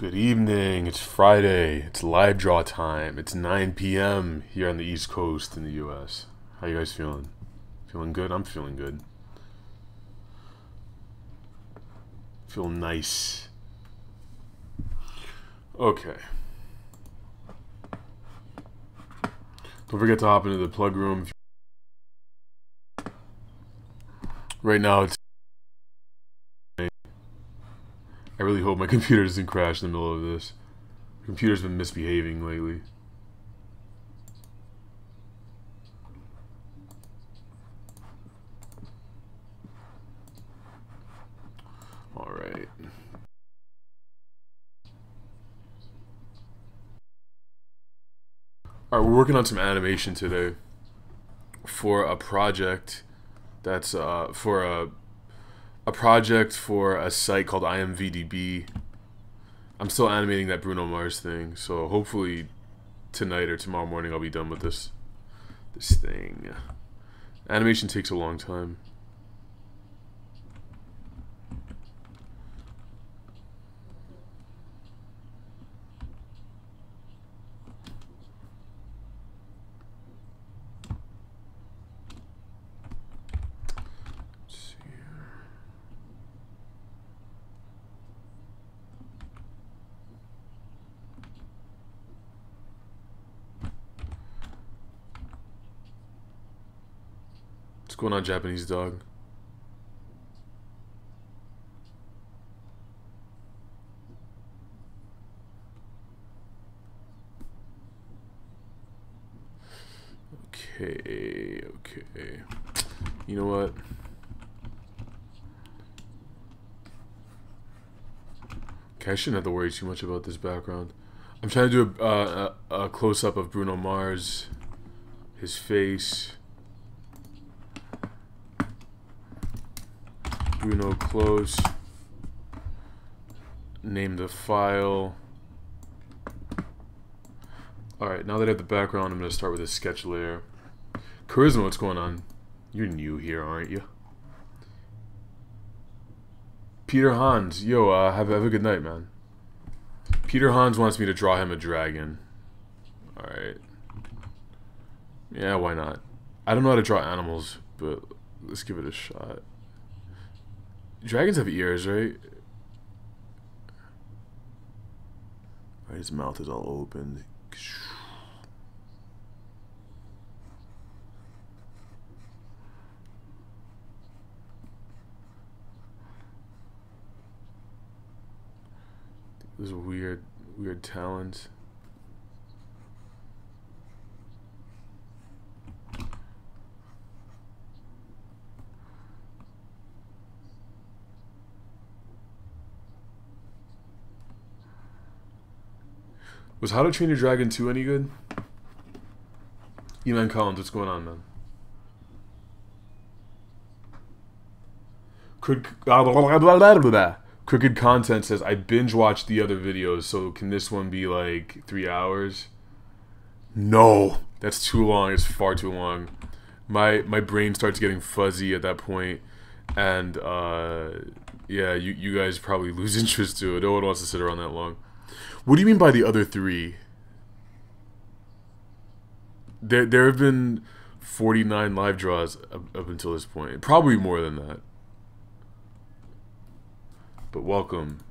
Good evening. It's Friday. It's LiveDraw time. It's 9 p.m. here on the East Coast in the U.S. How you guys feeling? Feeling good? I'm feeling good. Feel nice. Okay. Don't forget to hop into the plug room. Right now, I really hope my computer doesn't crash in the middle of this. The computer's been misbehaving lately. Alright. Alright, we're working on some animation today for a project that's for a project for a site called IMVDB. I'm still animating that Bruno Mars thing, so hopefully tonight or tomorrow morning I'll be done with this thing. Animation takes a long time. What's going on, Japanese dog? Okay. You know what? Okay, I shouldn't have to worry too much about this background. I'm trying to do a close-up of Bruno Mars, his face. Bruno close. Name the file. Alright, now that I have the background, I'm going to start with a sketch layer. Charisma, what's going on? You're new here, aren't you? Peter Hans, yo, have a good night, man. Peter Hans wants me to draw him a dragon. Alright. Yeah, why not? I don't know how to draw animals, but let's give it a shot. Dragons have ears, right? Alright, his mouth is all open. Those weird talons. Was How to Train Your Dragon 2 any good? E-Man Collins, what's going on, man? Crooked Content says, I binge watched the other videos, so can this one be like 3 hours? No, that's too long. It's far too long. My brain starts getting fuzzy at that point, and yeah, you guys probably lose interest to it. No one wants to sit around that long. What do you mean by the other 3? There have been 49 live draws up until this point. Probably more than that. But welcome.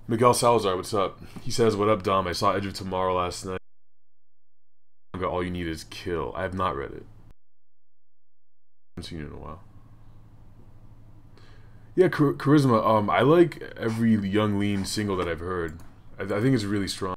Miguel Salazar, what's up? He says, what up, Dom? I saw Edge of Tomorrow last night. All You Need Is Kill. I have not read it. I haven't seen it in a while. Yeah, Charisma. I like every Young Lean single that I've heard. I think it's really strong.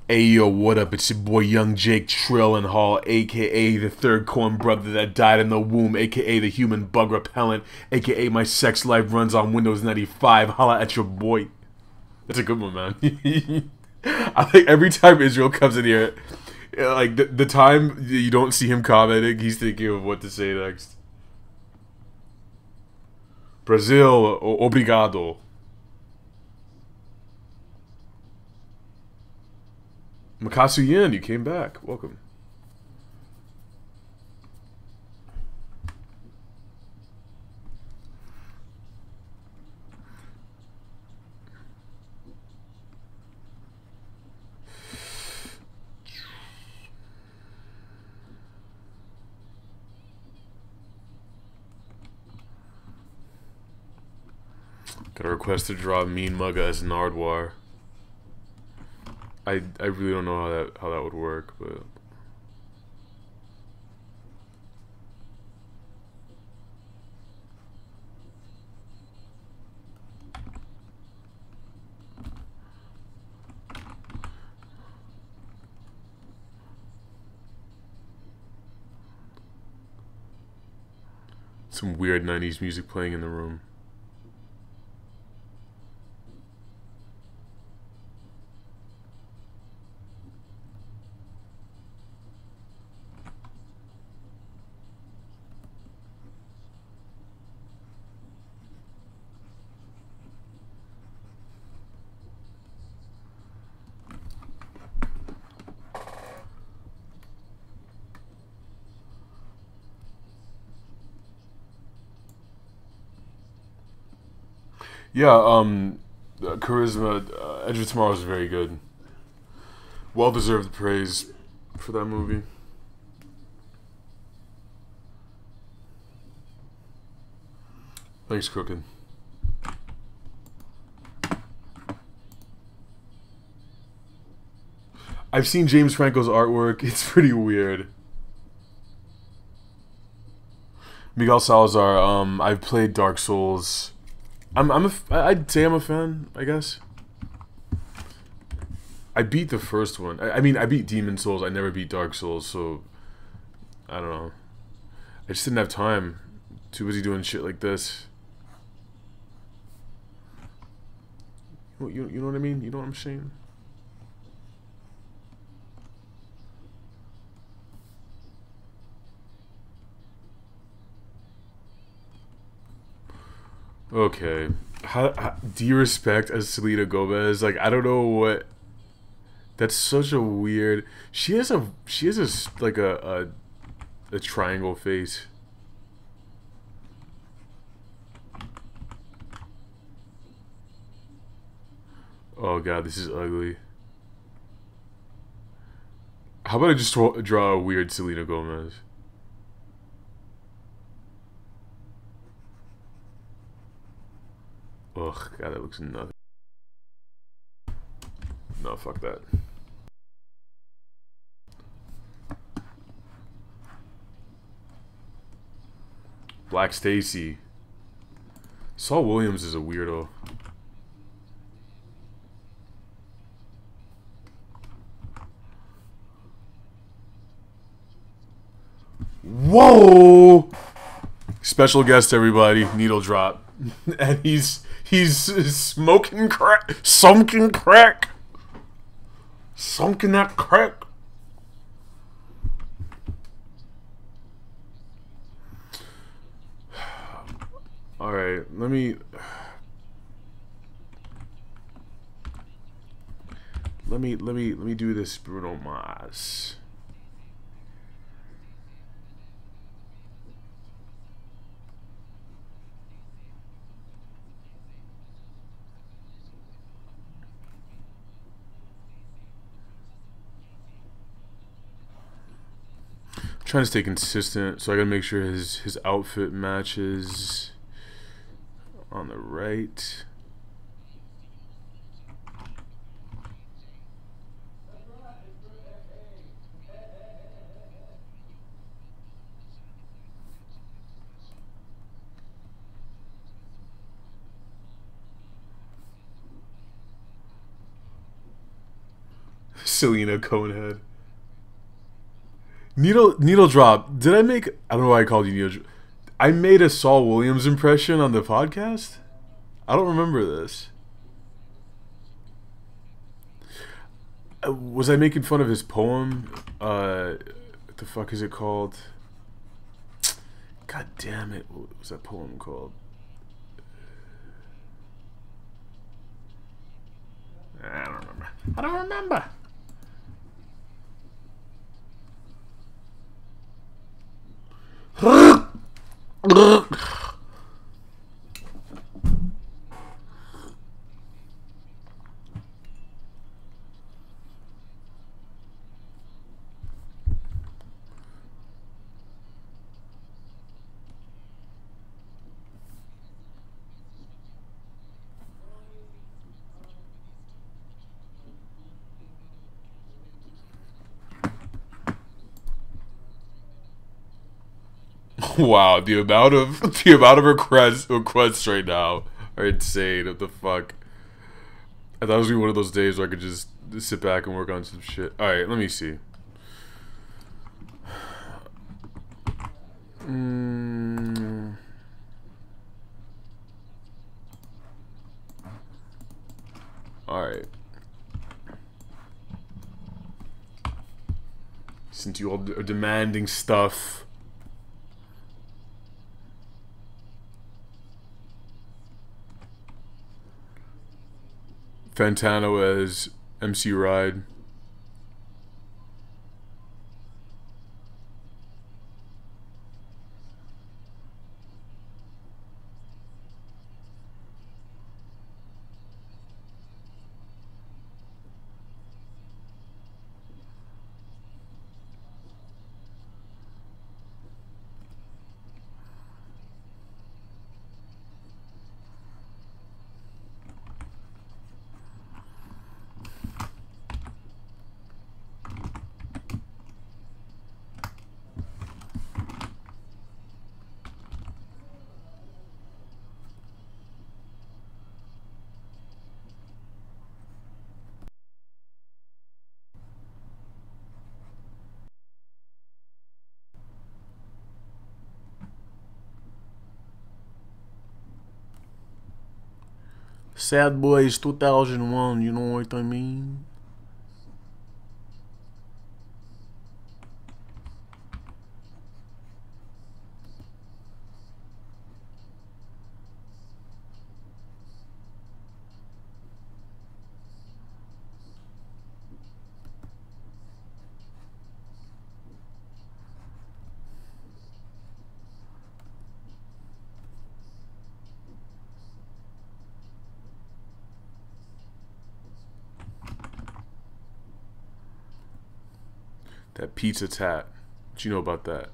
Hey yo, what up? It's your boy Young Jake Trillenhall, aka the third corn brother that died in the womb, aka the human bug repellent, aka my sex life runs on Windows 95. Holla at your boy. That's a good one, man. I think every time Israel comes in here, like the time you don't see him commenting, he's thinking of what to say next. Brazil, obrigado. Makasu Yin, you came back. Welcome. Got a request to draw Mean Mugga as Nardwar. I really don't know how that would work, but some weird 90s music playing in the room. Yeah, Charisma, Edge of Tomorrow is very good. Well-deserved praise for that movie. Thanks, Crooked. I've seen James Franco's artwork. It's pretty weird. Miguel Salazar, I've played Dark Souls. I'd say I'm a fan, I guess. I beat the first one. I mean, I beat Demon Souls. I never beat Dark Souls, so I don't know. I just didn't have time. Too busy doing shit like this. You know what I mean? You know what I'm saying? Okay. How do you respect as Selena Gomez? Like, I don't know what. That's such a weird. She has like a triangle face. Oh god, this is ugly. How about I just draw a weird Selena Gomez? Ugh, god, that looks nothing. No, fuck that. Black Stacy. Saul Williams is a weirdo. Whoa! Special guest, everybody. Needle drop. And he's smoking crack. Sunken crack. Sunken that crack. Alright, let me do this Bruno Mars. Trying to stay consistent, so I gotta make sure his outfit matches on the right. Selena Conehead. Needle drop. Did I make? I don't know why I called you needle drop. I made a Saul Williams impression on the podcast. I don't remember this. Was I making fun of his poem? What the fuck is it called? God damn it! What was that poem called? I don't remember. I don't remember. Wow, the amount of requests right now are insane. What the fuck? I thought it was gonna be one of those days where I could just sit back and work on some shit. All right, let me see. All right. Since you all are demanding stuff. Fantano as MC Ride. Sad Boys 2001, you know what I mean? That pizza tat. What you know about that?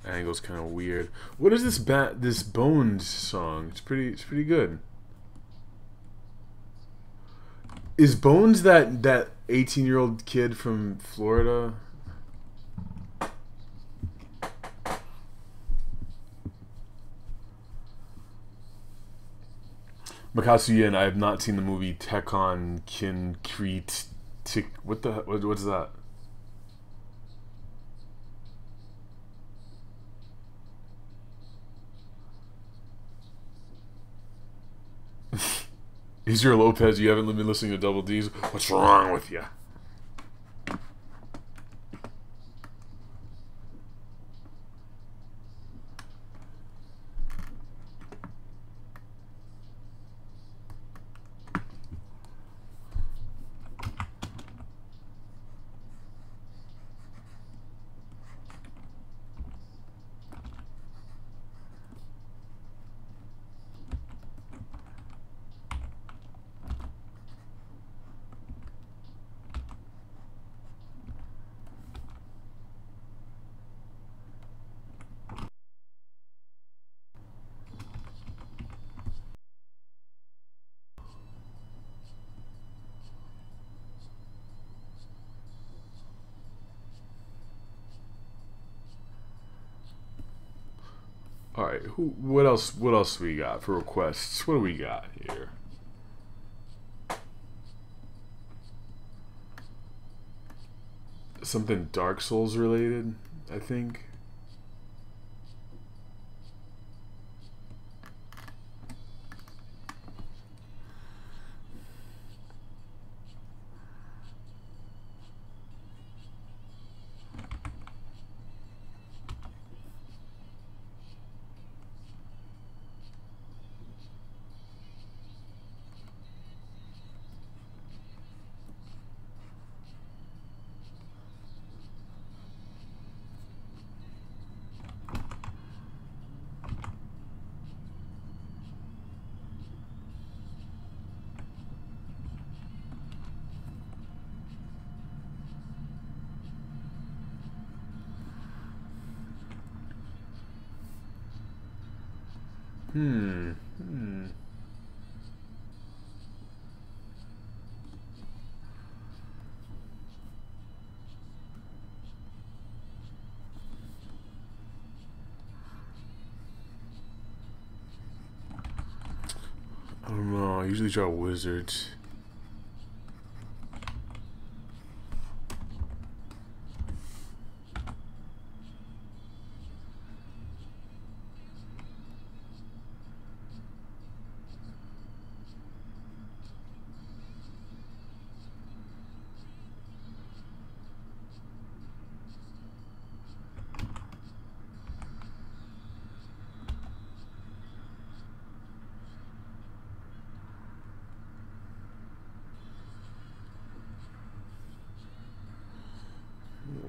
Angle's kind of weird. What is this Bones song? It's pretty good. Is Bones that 18-year-old kid from Florida? Makasu Yin, I have not seen the movie Tekon Kincrete. What's that? Israel Lopez, you haven't been listening to Double D's. What's wrong with you? All right, what else we got for requests? What do we got here? Something Dark Souls related, I think. I don't know. I usually draw wizards.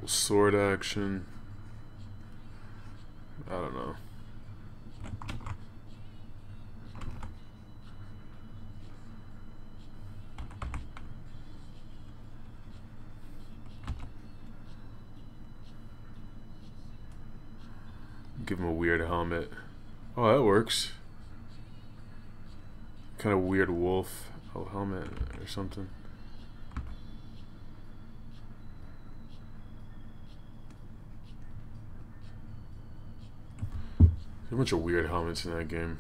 Sword action. I don't know. Give him a weird helmet. Oh, that works. Kind of weird wolf helmet or something. There's a bunch of weird helmets in that game.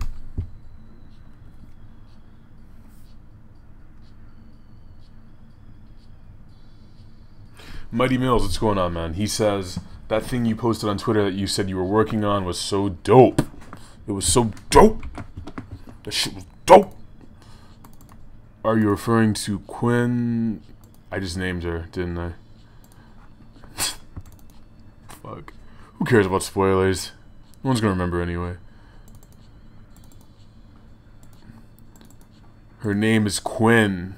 Mighty Mills, what's going on, man? He says, that thing you posted on Twitter that you said you were working on was so dope. It was so dope. That shit was dope. Are you referring to Quinn? I just named her, didn't I? Fuck. Who cares about spoilers? No one's gonna remember anyway. Her name is Quinn.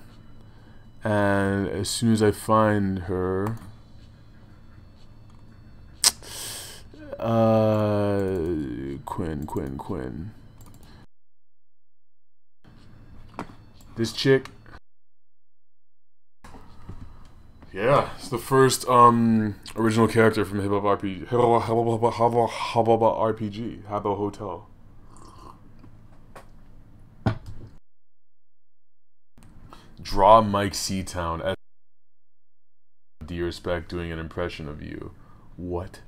And as soon as I find her... Quinn. This chick... Yeah, it's the first original character from Hip Hop RPG. Habbo Hotel. Draw Mike Seatown. Do you respect doing an impression of you? What?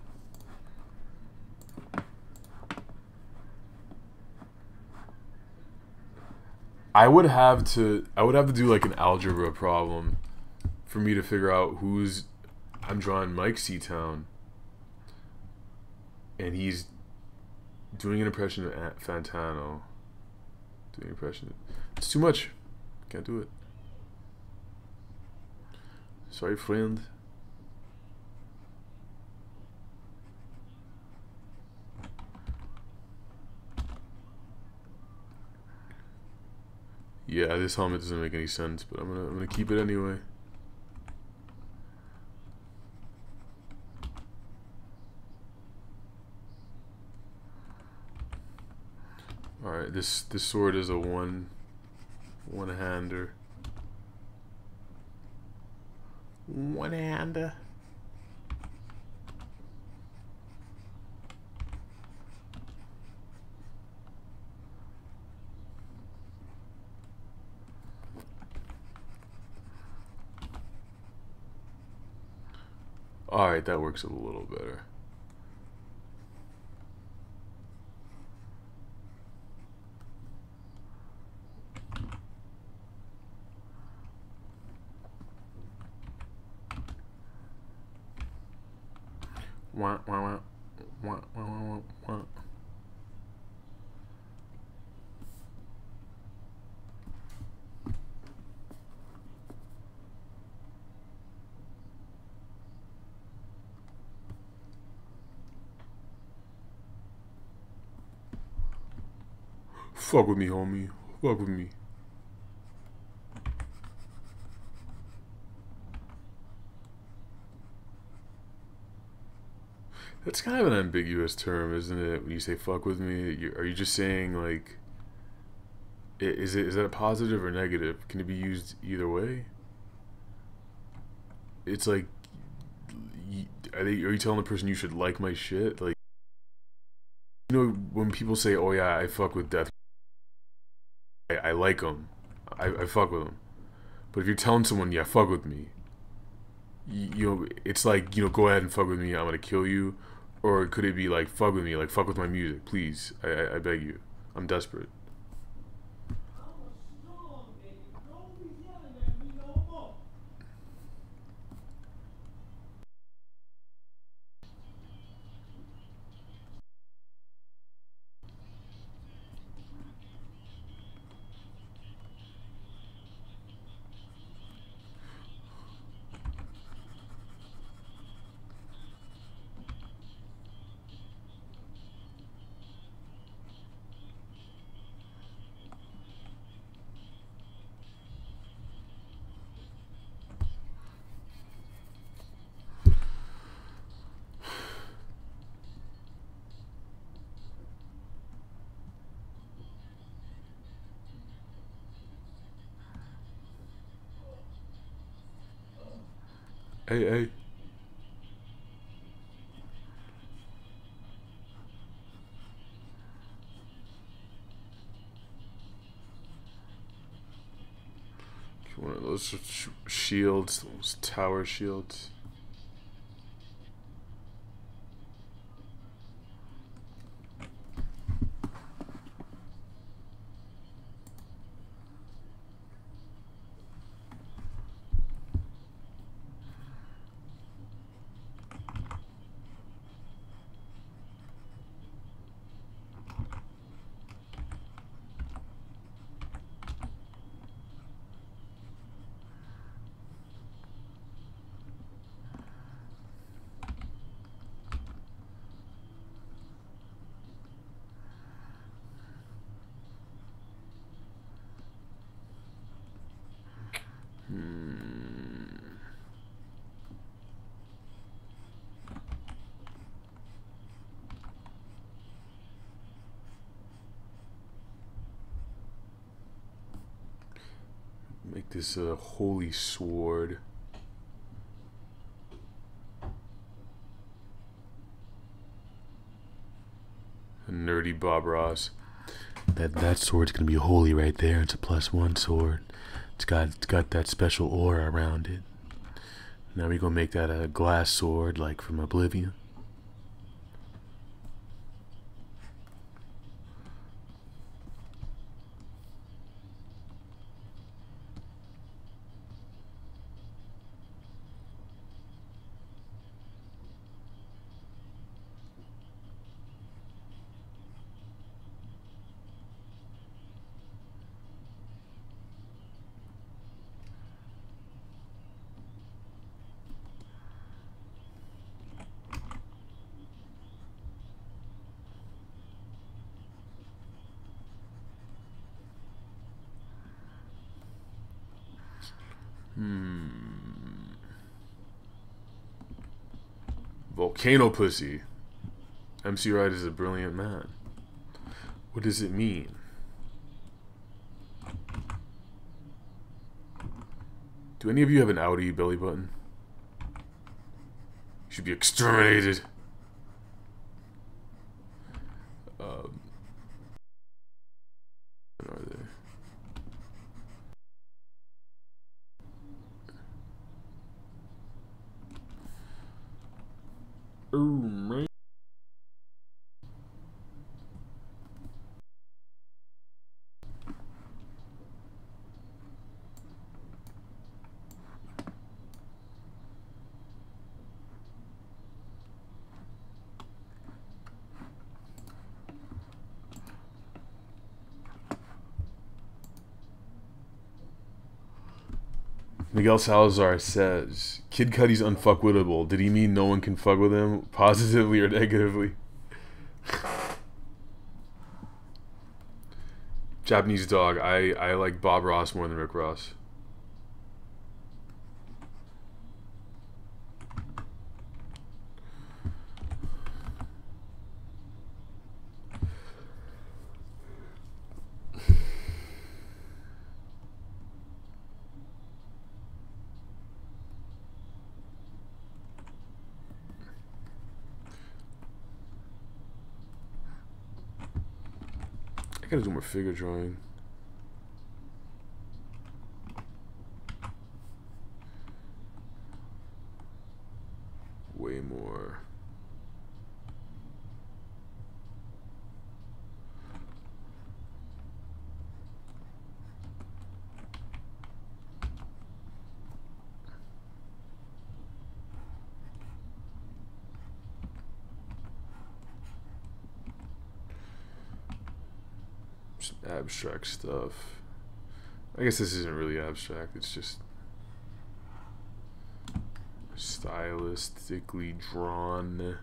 I would have to do like an algebra problem for me to figure out who's... I'm drawing Mike Seatown, and he's doing an impression of Fantano. Doing an impression. It's too much. Can't do it. Sorry, friend. Yeah, this helmet doesn't make any sense, but I'm gonna keep it anyway. All right, this sword is a one-hander. One-hander. All right, that works a little better. Wah, wah, wah. Wah, wah, wah, wah. Fuck with me, homie. Fuck with me. That's kind of an ambiguous term, isn't it? When you say "fuck with me," are you just saying like, is that a positive or negative? Can it be used either way? It's like, are you telling the person you should like my shit? Like, You know, when people say, "Oh yeah, I fuck with death," I like them. I fuck with them. But if you're telling someone, "Yeah, fuck with me," you know, it's like, you know, go ahead and fuck with me. I'm gonna kill you, or could it be like, fuck with me, like fuck with my music, please. I beg you. I'm desperate. Hey, hey. One of those shields, those tower shields. Make this a holy sword. A nerdy Bob Ross. That sword's gonna be holy right there. It's a +1 sword. It's got that special aura around it. Now we gonna make that a glass sword like from Oblivion. Volcano pussy. MC Wright is a brilliant man. What does it mean? Do any of you have an Audi belly button? You should be exterminated. What are they? Oh, man. Miguel Salazar says, Kid Cudi's unfuckwittable. Did he mean no one can fuck with him, positively or negatively? Japanese dog. I like Bob Ross more than Rick Ross. I gotta do more figure drawing. Way more. Just abstract stuff. I guess this isn't really abstract, it's just stylistically drawn.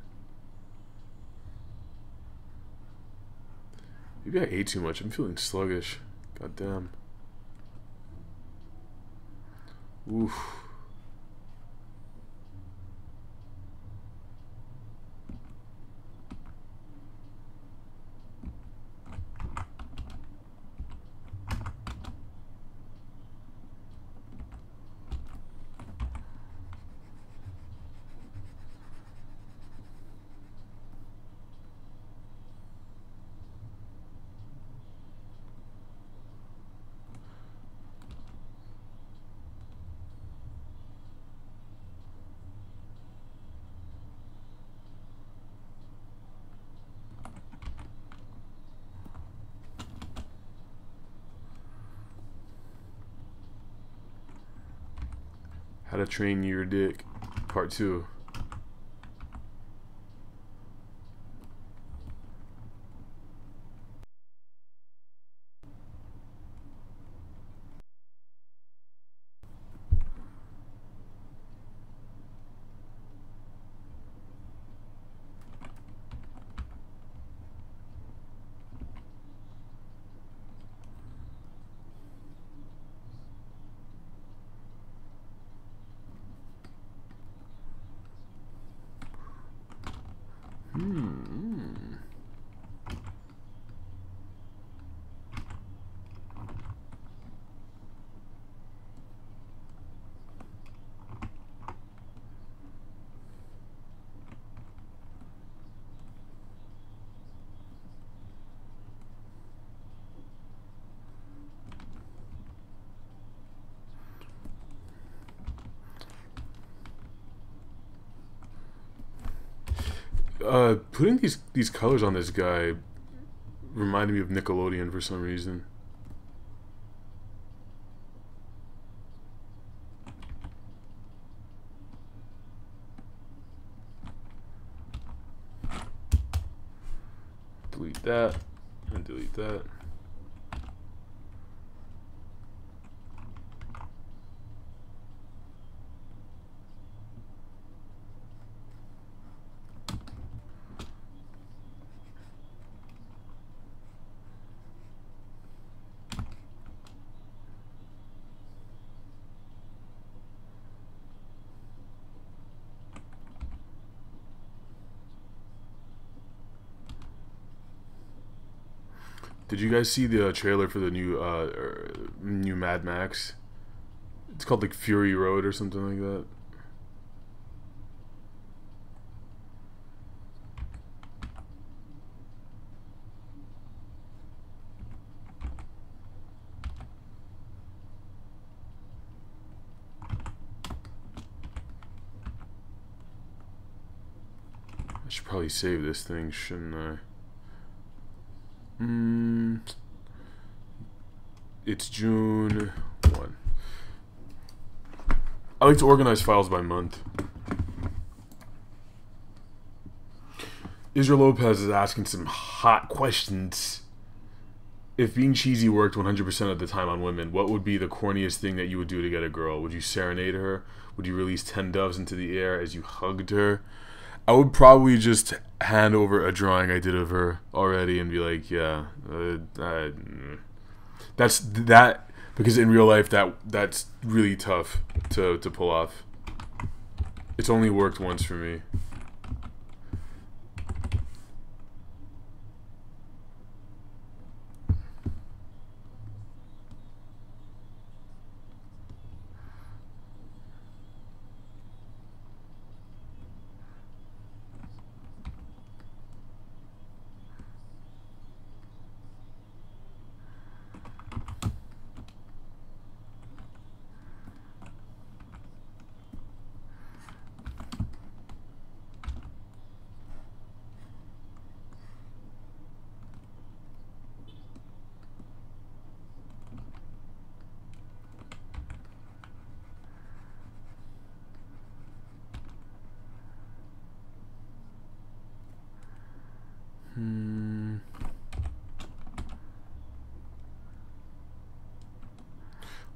Maybe I ate too much. I'm feeling sluggish. God damn. Oof. How to Train Your Dick, Part 2. Putting these colors on this guy reminded me of Nickelodeon for some reason. Delete that and delete that. Did you guys see the trailer for the new Mad Max? It's called like Fury Road or something like that. I should probably save this thing, shouldn't I? It's June 1. I like to organize files by month. Israel Lopez is asking some hot questions. If being cheesy worked 100% of the time on women, what would be the corniest thing that you would do to get a girl? Would you serenade her? Would you release 10 doves into the air as you hugged her? I would probably just hand over a drawing I did of her already and be like, yeah, that's that, because in real life that's really tough to pull off. It's only worked once for me.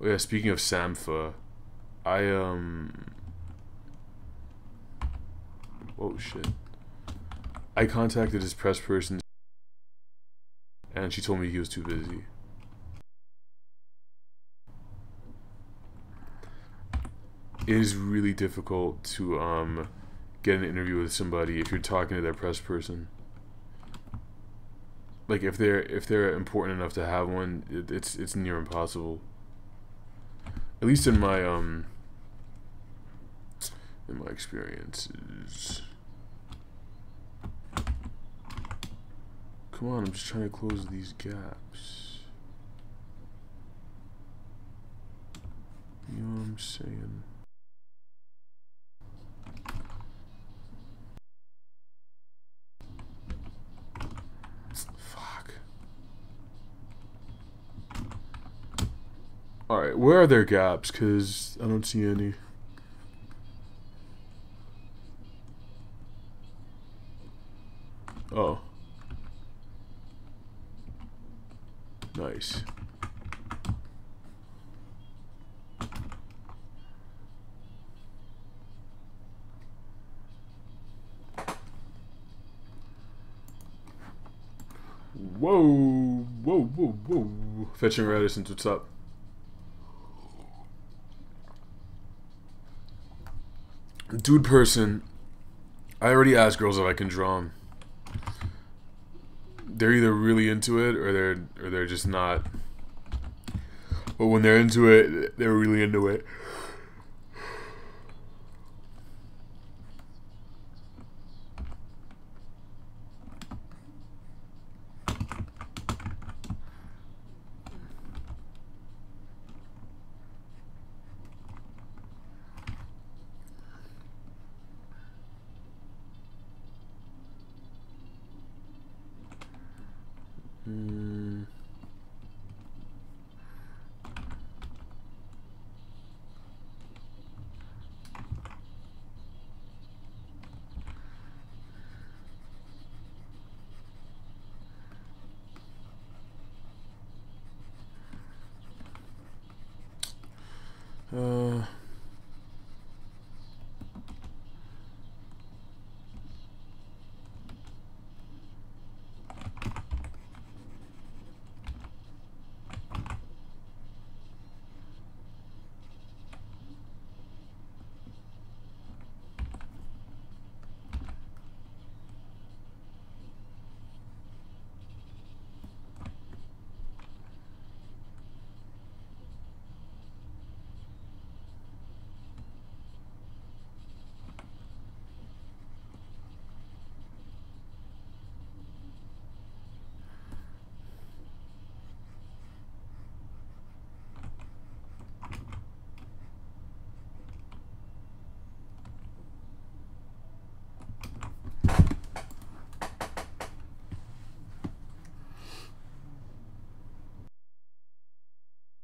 Oh yeah, speaking of Sampha, I oh shit. I contacted his press person and she told me he was too busy. It is really difficult to get an interview with somebody if you're talking to their press person. Like if they're important enough to have one, it's near impossible. At least in my experiences. Come on, I'm just trying to close these gaps. You know what I'm saying? Fuck. Alright, where are their gaps? Because I don't see any. Oh. Nice. Whoa, whoa, whoa, whoa. Fetching reticence, what's up? Dude person, I already asked girls if I can draw them. They're either really into it or they're just not. But when they're into it, they're really into it.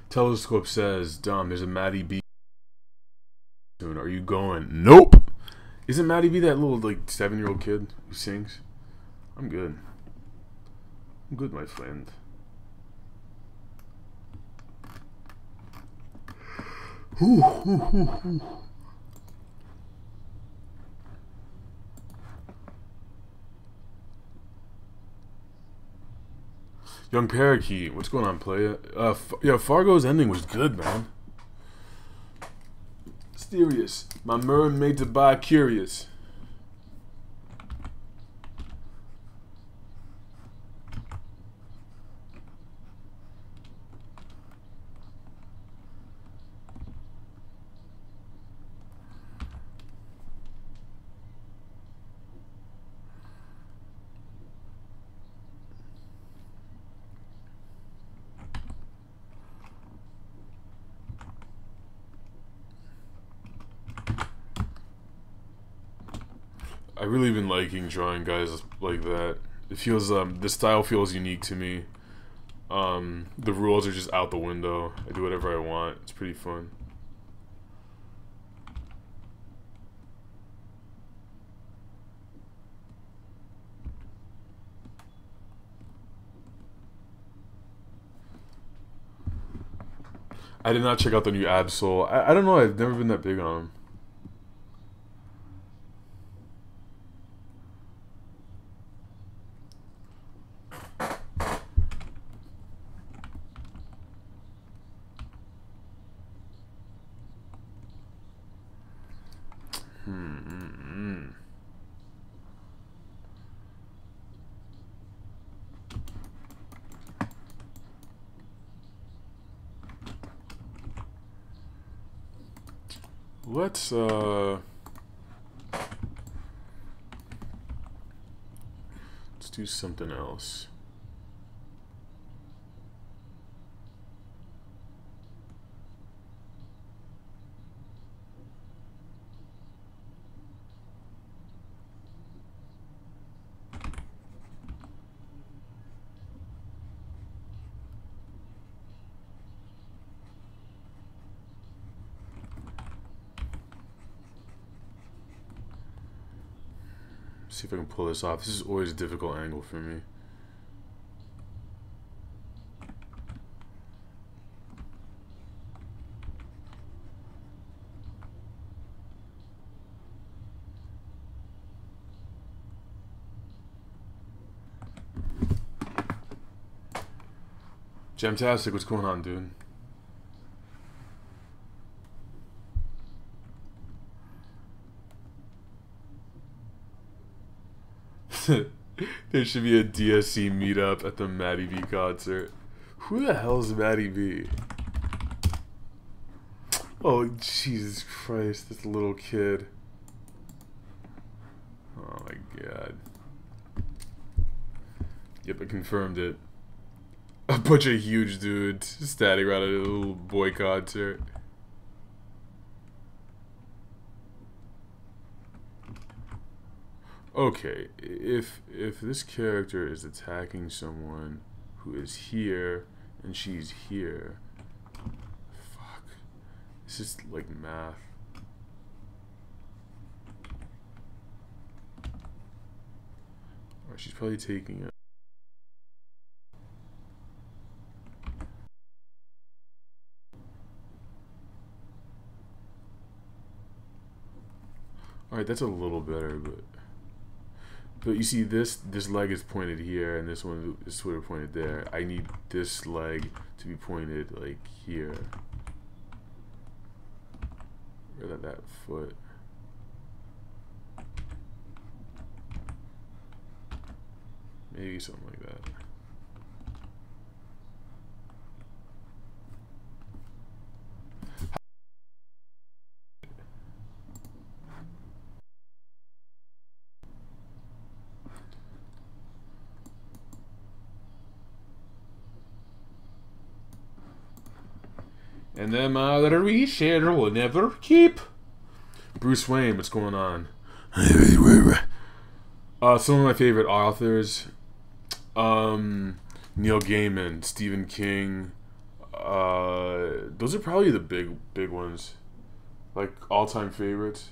Telescope says, Dom, there's a Matty B soon. Are you going? Nope. Isn't Matty B that little like 7-year-old kid who sings? I'm good. I'm good, my friend. Young Parakeet, what's going on, playa? Yeah, Fargo's ending was good, man. Mysterious. My mermaid to buy curious. I've really been liking drawing guys like that. It feels the style feels unique to me. The rules are just out the window. I do whatever I want. It's pretty fun. I did not check out the new Absol. I don't know. I've never been that big on him. Let's do something else. See if I can pull this off. This is always a difficult angle for me. Jamtastic, what's going on, dude? There should be a DSC meetup at the Matty B concert. Who the hell is Matty B? Oh, Jesus Christ, this little kid. Oh my god. Yep, I confirmed it. A bunch of huge dudes standing around a little boy concert. Okay, if this character is attacking someone who is here and she's here, fuck, this is like math. Alright, she's probably taking it. Alright, that's a little better, but you see, this leg is pointed here, and this one is sort of pointed there. I need this leg to be pointed like here. Rather that foot. Maybe something like that. And then my reshader will never keep. Bruce Wayne, what's going on? Some of my favorite authors. Neil Gaiman, Stephen King. Those are probably the big ones. Like all-time favorites.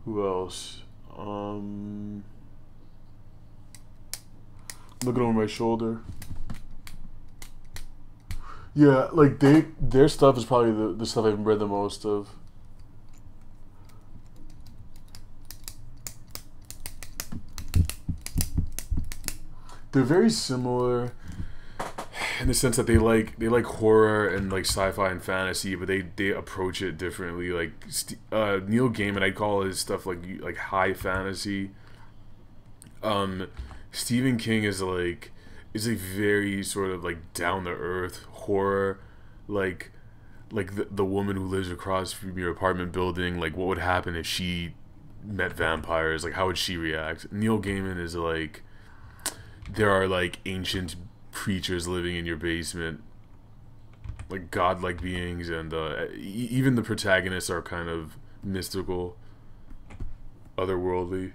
Who else? Looking over my shoulder. Yeah, like their stuff is probably the stuff I've read the most of. They're very similar in the sense that they like horror and like sci-fi and fantasy, but they approach it differently. Like Neil Gaiman, I'd call his stuff like high fantasy. Stephen King is a very sort of like down to earth horror, like the woman who lives across from your apartment building. Like, what would happen if she met vampires? Like, how would she react? Neil Gaiman is like, there are like ancient creatures living in your basement, like godlike beings, and even the protagonists are kind of mystical, otherworldly.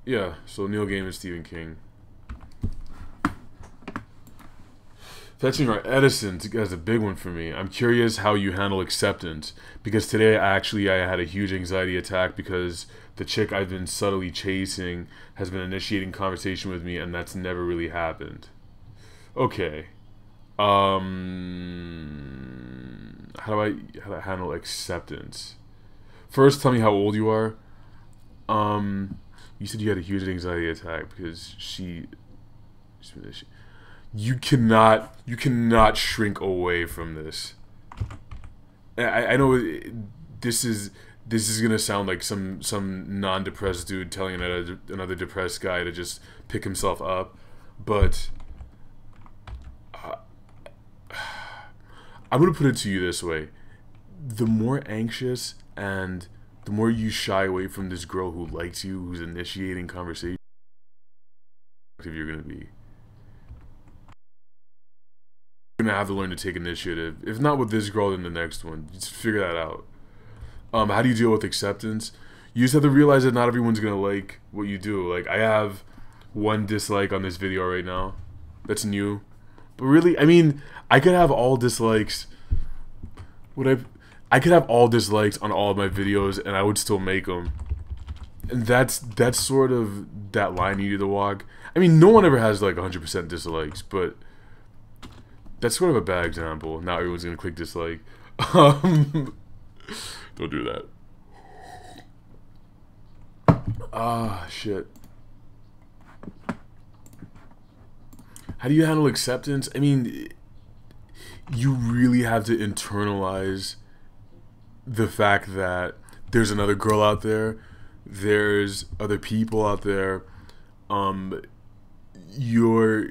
Yeah, so Neil Gaiman, Stephen King. Fetching our Edison is a big one for me. I'm curious how you handle acceptance, because today I had a huge anxiety attack because the chick I've been subtly chasing has been initiating conversation with me, and that's never really happened. Okay. How do I handle acceptance? First, tell me how old you are. You said you had a huge anxiety attack because you cannot shrink away from this. I know this is this is gonna sound like some non-depressed dude telling another depressed guy to just pick himself up, but I'm gonna put it to you this way: the more anxious and the more you shy away from this girl who likes you, who's initiating conversation, you're gonna be. You're gonna have to learn to take initiative. If not with this girl, then the next one. Just figure that out. How do you deal with acceptance? You just have to realize that not everyone's gonna like what you do. Like, I have one dislike on this video right now. That's new. But really, I mean, I could have all dislikes. I could have all dislikes on all of my videos and I would still make them. And that's sort of that line you need to walk. I mean, no one ever has like 100% dislikes, but that's sort of a bad example. Now everyone's gonna click dislike. Don't do that. Ah, shit. How do you handle acceptance? I mean, you really have to internalize the fact that there's another girl out there, there's other people out there. Your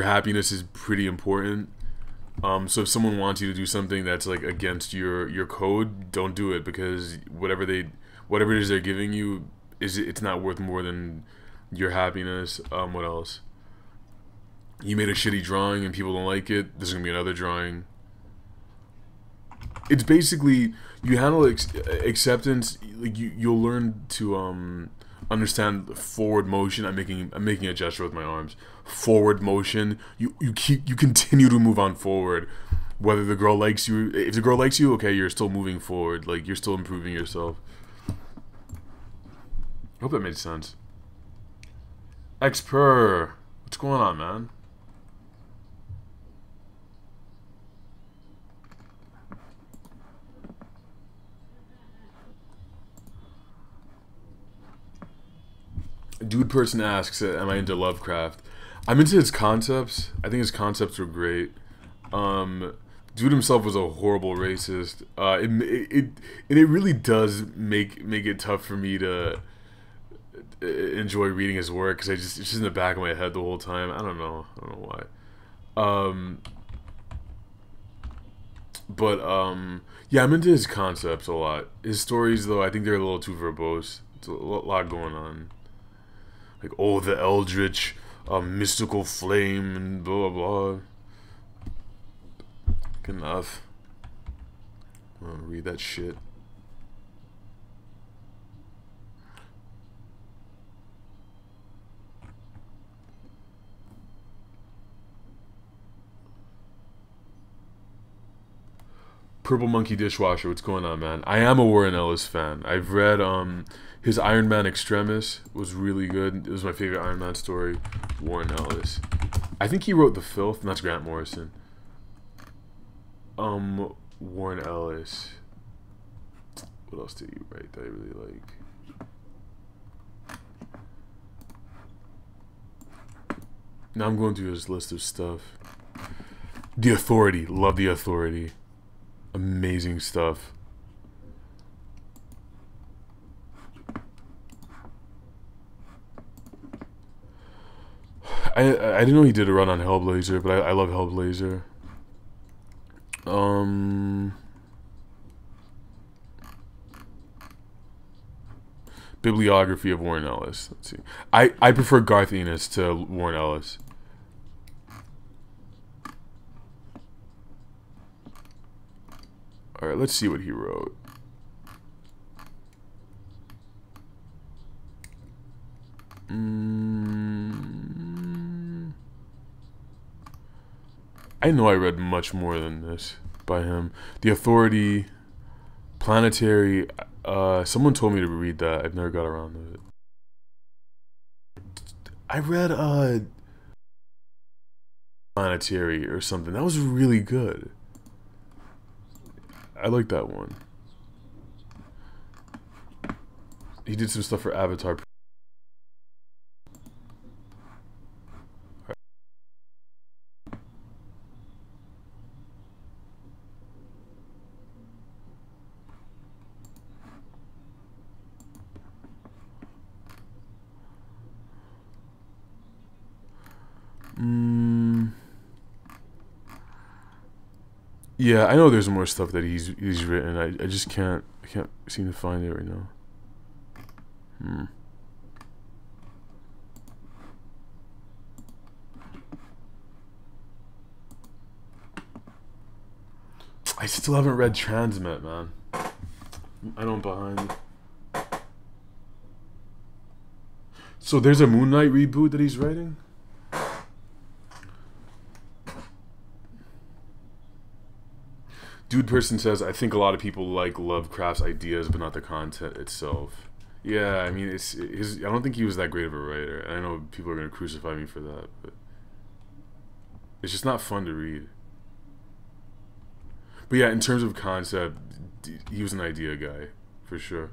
happiness is pretty important. So if someone wants you to do something that's like against your code, don't do it, because whatever it is they're giving you it's not worth more than your happiness. What else? You made a shitty drawing and people don't like it, there's gonna be another drawing. It's basically, you handle acceptance, like you'll learn to understand forward motion. I'm making a gesture with my arms. Forward motion. You continue to move on forward. Whether the girl likes you, if the girl likes you, okay, you're still moving forward. Like, you're still improving yourself. I hope that made sense. Xper, what's going on, man? Dude person asks, am I into Lovecraft? I'm into his concepts. I think his concepts are great. Dude himself was a horrible racist. It really does make it tough for me to enjoy reading his work, because it's just in the back of my head the whole time. I don't know why. Yeah, I'm into his concepts a lot. His stories, though, I think they're a little too verbose. It's a lot going on. Like, oh, the eldritch, mystical flame, and blah blah blah. Good enough. I'm gonna read that shit. Purple Monkey Dishwasher, what's going on, man? I am a Warren Ellis fan. I've read his Iron Man Extremis was really good. It was my favorite Iron Man story. Warren Ellis. I think he wrote The Filth, and that's Grant Morrison. Warren Ellis. What else did he write that I really like? Now I'm going through his list of stuff. The Authority. Love The Authority. Amazing stuff. I didn't know he did a run on Hellblazer, but I love Hellblazer. Bibliography of Warren Ellis. Let's see. I prefer Garth Ennis to Warren Ellis. Alright, let's see what he wrote. I know I read much more than this by him. The Authority, Planetary. Someone told me to read that. I've never got around to it. I read Planetary or something. That was really good. I like that one. He did some stuff for Avatar. Yeah, I know there's more stuff that he's written. I just can't seem to find it right now. I still haven't read Transmit, man. I know I'm behind. So there's a Moon Knight reboot that he's writing? Dude Person says, I think a lot of people like Lovecraft's ideas, but not the content itself. Yeah, I mean, I don't think he was that great of a writer. I know people are going to crucify me for that, but it's just not fun to read. But yeah, in terms of concept, he was an idea guy, for sure.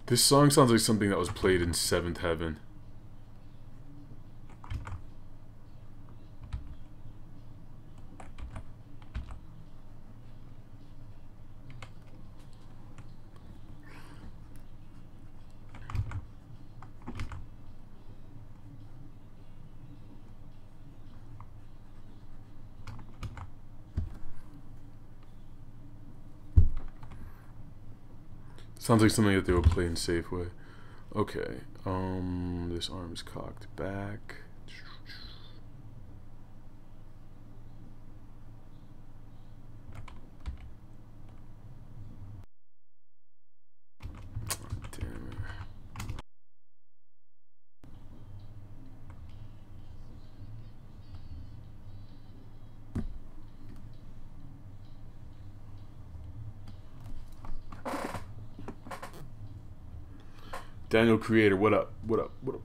This song sounds like something that was played in Seventh Heaven. Sounds like something that they would play in Safeway. Okay. This arm is cocked back. Damn it. Daniel Creator, what up? What up? What up?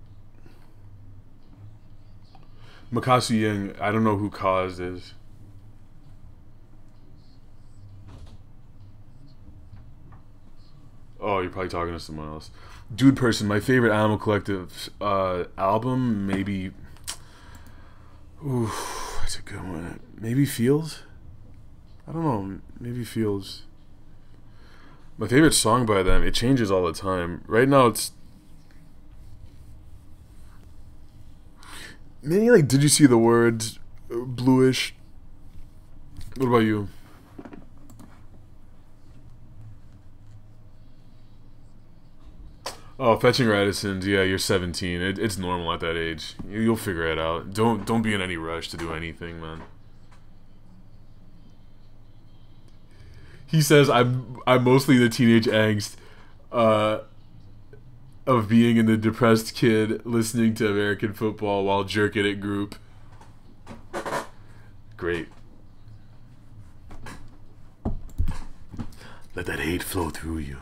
Makasu Yang, I don't know who Cause is. Oh, you're probably talking to someone else. Dude Person, my favorite Animal Collective album, maybe. Ooh, that's a good one. Maybe Feels? I don't know. Maybe Feels. My favorite song by them, it changes all the time. Right now it's. Maybe like, did you see the words? Bluish. What about you? Oh, fetching Radisson's. Yeah, you're 17. It's normal at that age. You'll figure it out. Don't be in any rush to do anything, man. He says I'm mostly the teenage angst uh, of being in the depressed kid listening to American football while jerking at group. Great. Let that hate flow through you.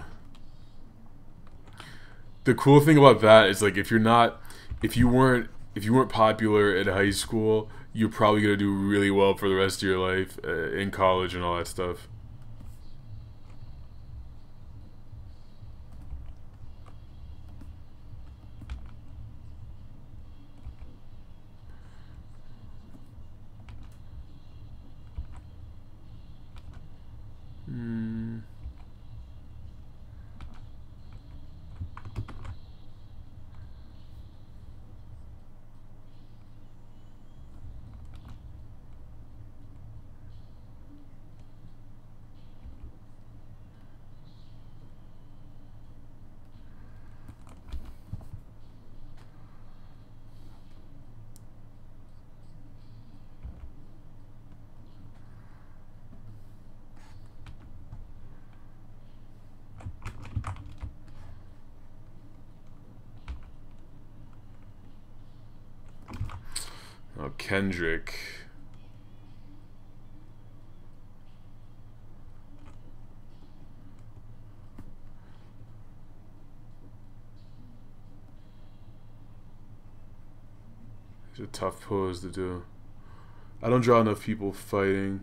The cool thing about that is, like, if you weren't popular in high school, you're probably gonna do really well for the rest of your life in college and all that stuff. Kendrick. It's a tough pose to do. I don't draw enough people fighting.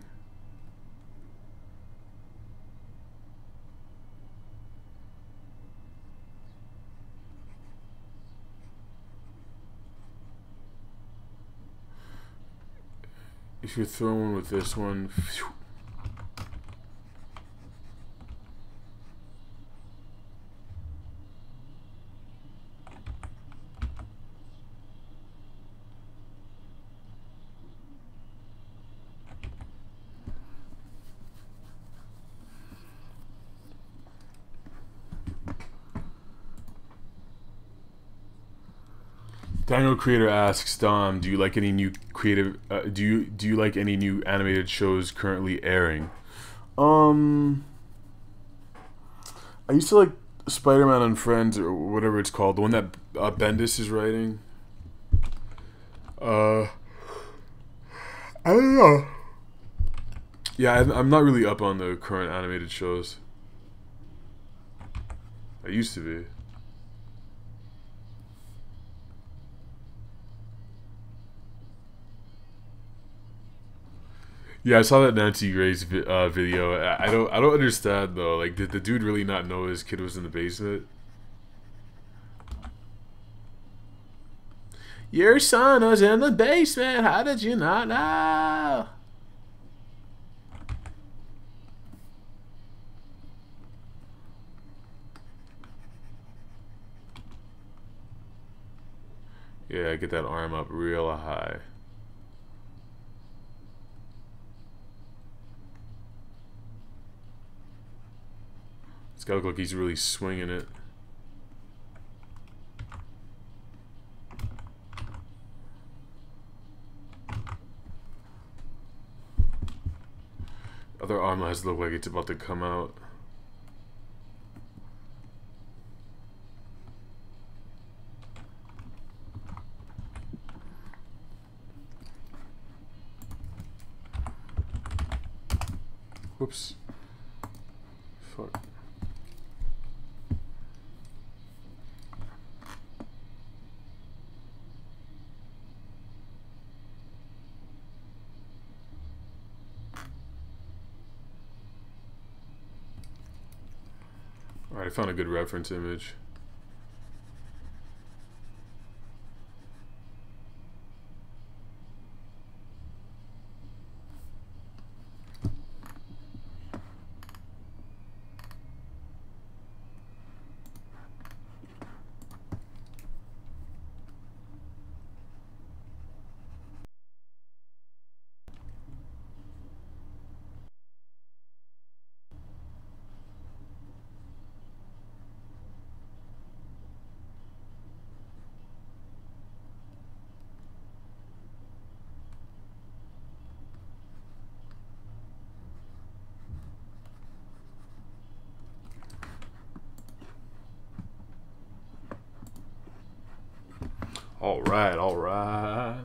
If you're throwing with this one, phew. Daniel Creator asks, Dom, do you like any new creative? Do you like any new animated shows currently airing? I used to like Spider-Man and Friends or whatever it's called, the one that Bendis is writing. I don't know. Yeah, I'm not really up on the current animated shows. I used to be. Yeah, I saw that Nancy Grace video. I don't understand though. Like, did the dude really not know his kid was in the basement? Your son was in the basement. How did you not know? Yeah, get that arm up real high. It's gotta look like he's really swinging it. Other arm has to look like it's about to come out. Whoops. Fuck. Alright, I found a good reference image. Alright, alright.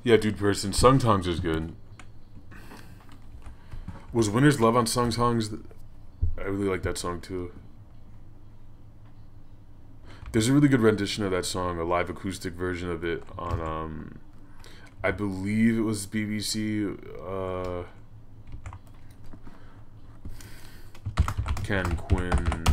Yeah, dude person, Sung Tongs is good. Was Winter's Love on Sung Tongs? I really like that song too. There's a really good rendition of that song, a live acoustic version of it on, I believe it was BBC, Ken Quinn.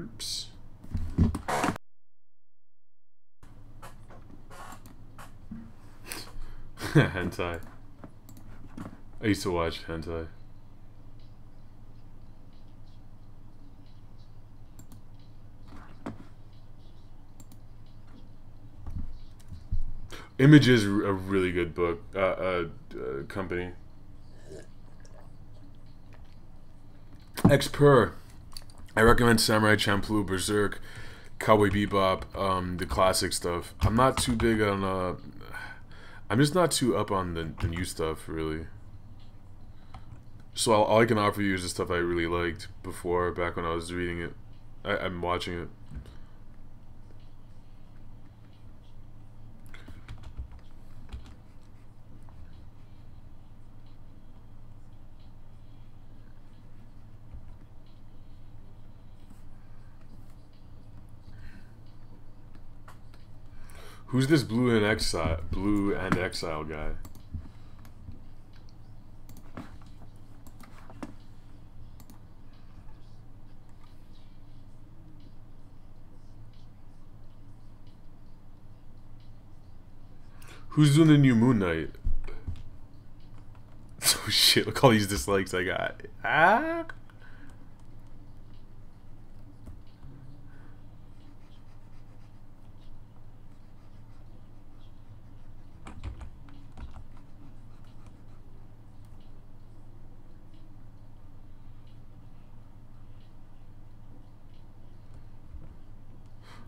Oops. Hentai. I used to watch hentai. Image is a really good book company. Xper. I recommend Samurai Champloo, Berserk, Cowboy Bebop, the classic stuff. I'm not too big on I'm just not too up on the new stuff, really. So all I can offer you is the stuff I really liked before, back when I was reading it. I'm watching it. Who's this Blue and Exile guy? Who's doing the new Moon Knight? Oh shit, look all these dislikes I got. Ah!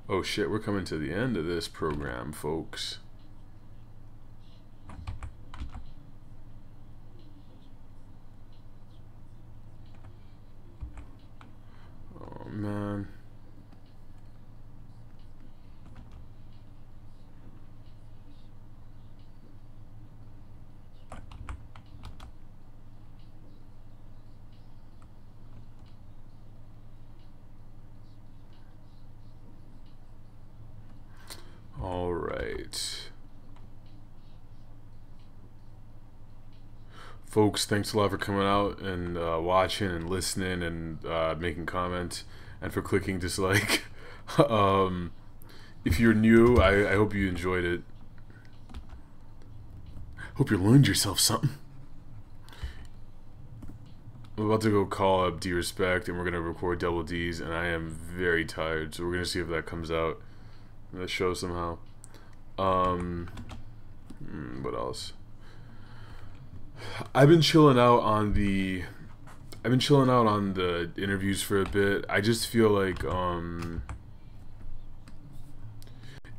Oh shit, we're coming to the end of this program, folks. Oh man. All right. Folks, thanks a lot for coming out and watching and listening and making comments, and for clicking dislike. If you're new, I hope you enjoyed it. Hope you learned yourself something. I'm about to go call up D-Respect, and we're going to record Double D's, and I am very tired, so we're going to see if that comes out in the show somehow. What else? I've been chilling out on the interviews for a bit. I just feel like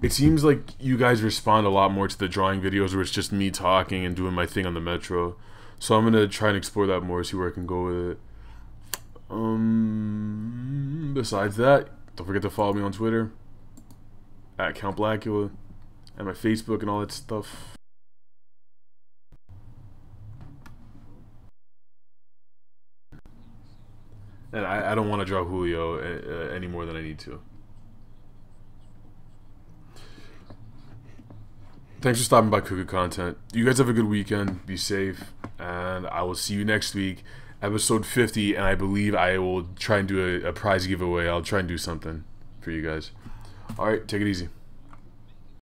it seems like you guys respond a lot more to the drawing videos where it's just me talking and doing my thing on the metro. So I'm gonna try and explore that more, see where I can go with it. Besides that, don't forget to follow me on Twitter at Count Blackula, and my Facebook and all that stuff. And I don't want to draw Julio any more than I need to. Thanks for stopping by Cooking Content. You guys have a good weekend. Be safe. And I will see you next week. Episode 50. And I believe I will try and do a prize giveaway. I'll try and do something for you guys. Alright, take it easy.